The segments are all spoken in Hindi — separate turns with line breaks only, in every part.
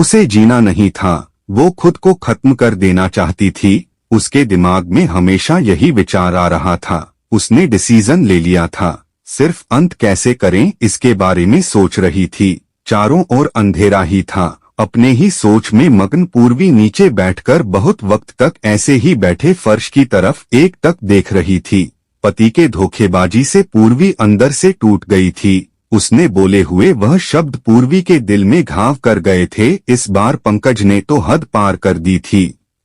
उसे जीना नहीं था, वो खुद को खत्म कर देना चाहती थी। उसके दिमाग में हमेशा यही विचार आ रहा था। उसने डिसीजन ले लिया था, सिर्फ अंत कैसे करें इसके बारे में सोच रही थी। चारों ओर अंधेरा ही था। अपने ही सोच में मग्न पूर्वी नीचे बैठकर बहुत वक्त तक ऐसे ही बैठे फर्श की तरफ एक टक देख रही थी। पति के धोखेबाजी से पूर्वी अंदर से टूट गई थी। उसने बोले हुए वह शब्द पूर्वी के दिल में घाव कर गए थे। इस बार पंकज ने तो हद पार कर दी थी।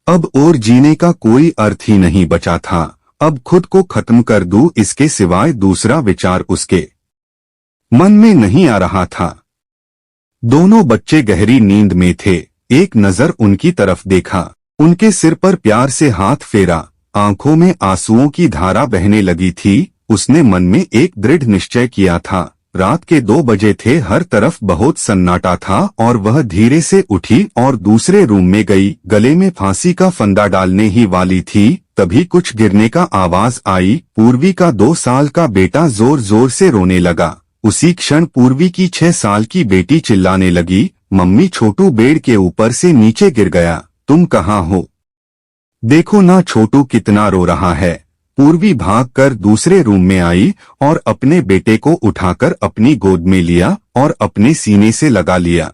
अब और जीने का कोई अर्थ ही नहीं बचा था। अब खुद को खत्म कर दूं, इसके सिवाय दूसरा विचार उसके मन में नहीं आ रहा था। दोनों बच्चे गहरी नींद में थे। एक नजर उनकी तरफ देखा, उनके सिर पर प्यार से हाथ फेरा। आंखों में आंसुओं की धारा बहने लगी थी। उसने मन में एक दृढ़ निश्चय किया था। रात के 2 बजे थे, हर तरफ बहुत सन्नाटा था और वह धीरे से उठी और दूसरे रूम में गई। गले में फांसी का फंदा डालने ही वाली थी, तभी कुछ गिरने का आवाज आई। पूर्वी का 2 साल का बेटा जोर जोर से रोने लगा। उसी क्षण पूर्वी की 6 साल की बेटी चिल्लाने लगी, मम्मी छोटू बेड के ऊपर से नीचे गिर गया, तुम कहाँ हो? देखो ना छोटू कितना रो रहा है। पूर्वी भागकर दूसरे रूम में आई और अपने बेटे को उठाकर अपनी गोद में लिया और अपने सीने से लगा लिया।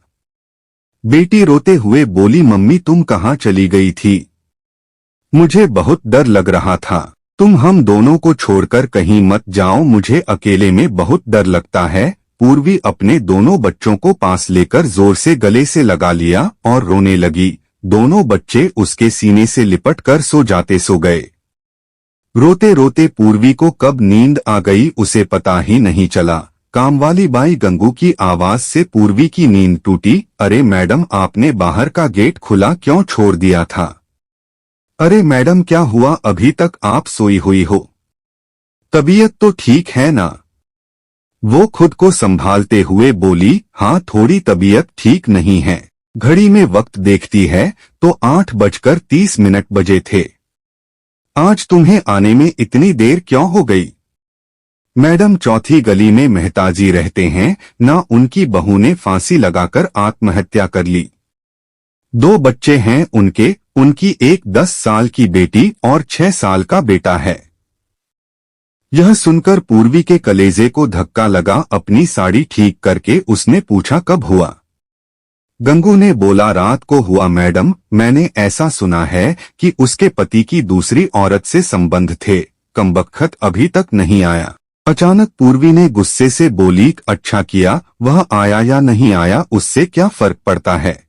बेटी रोते हुए बोली, मम्मी तुम कहाँ चली गई थी? मुझे बहुत डर लग रहा था। तुम हम दोनों को छोड़कर कहीं मत जाओ, मुझे अकेले में बहुत डर लगता है। पूर्वी अपने दोनों बच्चों को पास लेकर जोर से गले से लगा लिया और रोने लगी। दोनों बच्चे उसके सीने से लिपटकर सो जाते सो गए। रोते रोते पूर्वी को कब नींद आ गई उसे पता ही नहीं चला। कामवाली बाई गंगू की आवाज से पूर्वी की नींद टूटी। अरे मैडम, आपने बाहर का गेट खुला क्यों छोड़ दिया था? अरे मैडम क्या हुआ, अभी तक आप सोई हुई हो? तबीयत तो ठीक है ना? वो खुद को संभालते हुए बोली, हाँ थोड़ी तबीयत ठीक नहीं है। घड़ी में वक्त देखती है तो 8:30 बजे थे। आज तुम्हें आने में इतनी देर क्यों हो गई? मैडम चौथी गली में मेहताजी रहते हैं ना, उनकी बहू ने फांसी लगाकर आत्महत्या कर ली। 2 बच्चे हैं उनकी एक 10 साल की बेटी और 6 साल का बेटा है। यह सुनकर पूर्वी के कलेजे को धक्का लगा। अपनी साड़ी ठीक करके उसने पूछा, कब हुआ? गंगू ने बोला, रात को हुआ मैडम। मैंने ऐसा सुना है कि उसके पति की दूसरी औरत से संबंध थे, कमबख्त अभी तक नहीं आया। अचानक पूर्वी ने गुस्से से बोली, अच्छा किया, वह आया या नहीं आया उससे क्या फर्क पड़ता है,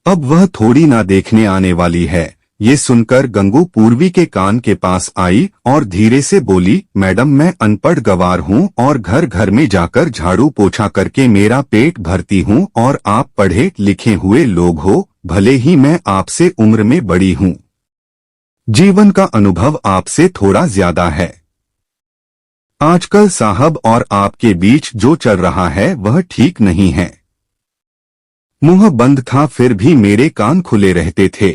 अब वह थोड़ी ना देखने आने वाली है। ये सुनकर गंगू पूर्वी के कान के पास आई और धीरे से बोली, मैडम मैं अनपढ़ गवार हूँ और घर घर में जाकर झाड़ू पोछा करके मेरा पेट भरती हूँ और आप पढ़े लिखे हुए लोग हो, भले ही मैं आपसे उम्र में बड़ी हूँ, जीवन का अनुभव आपसे थोड़ा ज्यादा है। आजकल साहब और आपके बीच जो चल रहा है वह ठीक नहीं है। मुंह बंद था फिर भी मेरे कान खुले रहते थे।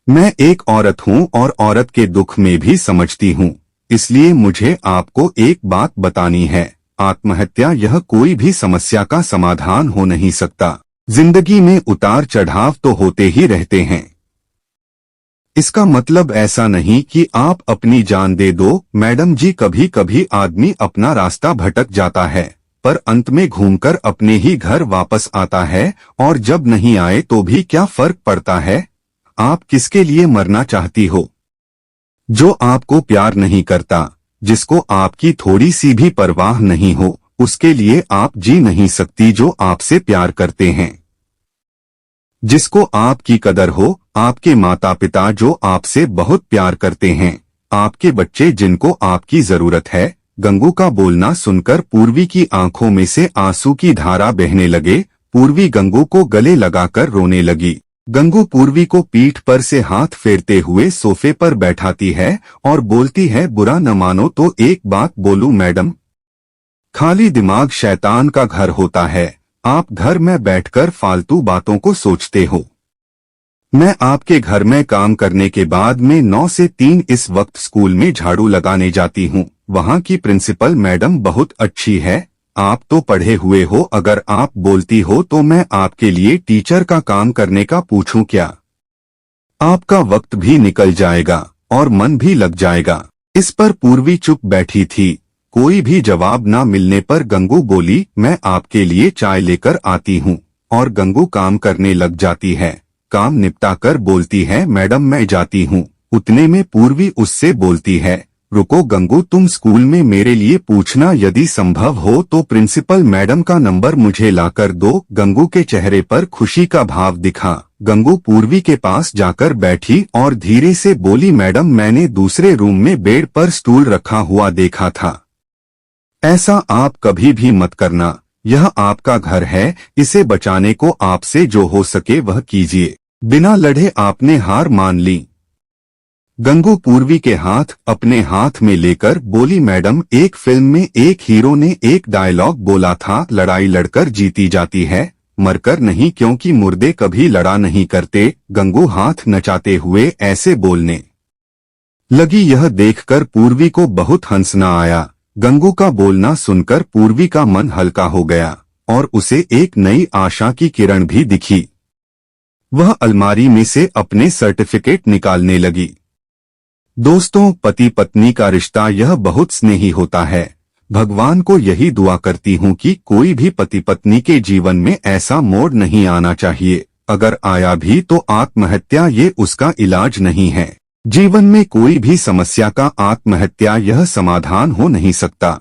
मैं एक औरत हूँ और औरत के दुख में भी समझती हूँ, इसलिए मुझे आपको एक बात बतानी है। आत्महत्या यह कोई भी समस्या का समाधान हो नहीं सकता। जिंदगी में उतार चढ़ाव तो होते ही रहते हैं। इसका मतलब ऐसा नहीं कि आप अपनी जान दे दो। मैडम जी, कभी कभी आदमी अपना रास्ता भटक जाता है पर अंत में घूमकर अपने ही घर वापस आता है, और जब नहीं आए तो भी क्या फर्क पड़ता है। आप किसके लिए मरना चाहती हो? जो आपको प्यार नहीं करता, जिसको आपकी थोड़ी सी भी परवाह नहीं हो, उसके लिए आप जी नहीं सकती। जो आपसे प्यार करते हैं, जिसको आपकी कदर हो, आपके माता पिता जो आपसे बहुत प्यार करते हैं, आपके बच्चे जिनको आपकी जरूरत है। गंगू का बोलना सुनकर पूर्वी की आंखों में से आंसू की धारा बहने लगे। पूर्वी गंगू को गले लगाकर रोने लगी। गंगू पूर्वी को पीठ पर से हाथ फेरते हुए सोफे पर बैठाती है और बोलती है, बुरा न मानो तो एक बात बोलूं मैडम, खाली दिमाग शैतान का घर होता है। आप घर में बैठकर फालतू बातों को सोचते हो। मैं आपके घर में काम करने के बाद में 9 से 3 इस वक्त स्कूल में झाड़ू लगाने जाती हूँ। वहाँ की प्रिंसिपल मैडम बहुत अच्छी है। आप तो पढ़े हुए हो, अगर आप बोलती हो तो मैं आपके लिए टीचर का काम करने का पूछूं क्या? आपका वक्त भी निकल जाएगा और मन भी लग जाएगा। इस पर पूर्वी चुप बैठी थी। कोई भी जवाब न मिलने पर गंगू बोली, मैं आपके लिए चाय लेकर आती हूँ। और गंगू काम करने लग जाती है। काम निपटाकर बोलती है, मैडम मैं जाती हूँ। उतने में पूर्वी उससे बोलती है, रुको गंगू, तुम स्कूल में मेरे लिए पूछना, यदि संभव हो तो प्रिंसिपल मैडम का नंबर मुझे लाकर दो। गंगू के चेहरे पर खुशी का भाव दिखा। गंगू पूर्वी के पास जाकर बैठी और धीरे से बोली, मैडम मैंने दूसरे रूम में बेड पर स्टूल रखा हुआ देखा था। ऐसा आप कभी भी मत करना, यह आपका घर है, इसे बचाने को आपसे जो हो सके वह कीजिए। बिना लड़े आपने हार मान ली। गंगू पूर्वी के हाथ अपने हाथ में लेकर बोली, मैडम एक फिल्म में एक हीरो ने एक डायलॉग बोला था, लड़ाई लड़कर जीती जाती है, मरकर नहीं, क्योंकि मुर्दे कभी लड़ा नहीं करते। गंगू हाथ नचाते हुए ऐसे बोलने लगी। यह देखकर पूर्वी को बहुत हंसना आया। गंगू का बोलना सुनकर पूर्वी का मन हल्का हो गया और उसे एक नई आशा की किरण भी दिखी। वह अलमारी में से अपने सर्टिफिकेट निकालने लगी। दोस्तों, पति पत्नी का रिश्ता यह बहुत स्नेही होता है। भगवान को यही दुआ करती हूँ कि कोई भी पति पत्नी के जीवन में ऐसा मोड़ नहीं आना चाहिए। अगर आया भी तो आत्महत्या ये उसका इलाज नहीं है। जीवन में कोई भी समस्या का आत्महत्या यह समाधान हो नहीं सकता।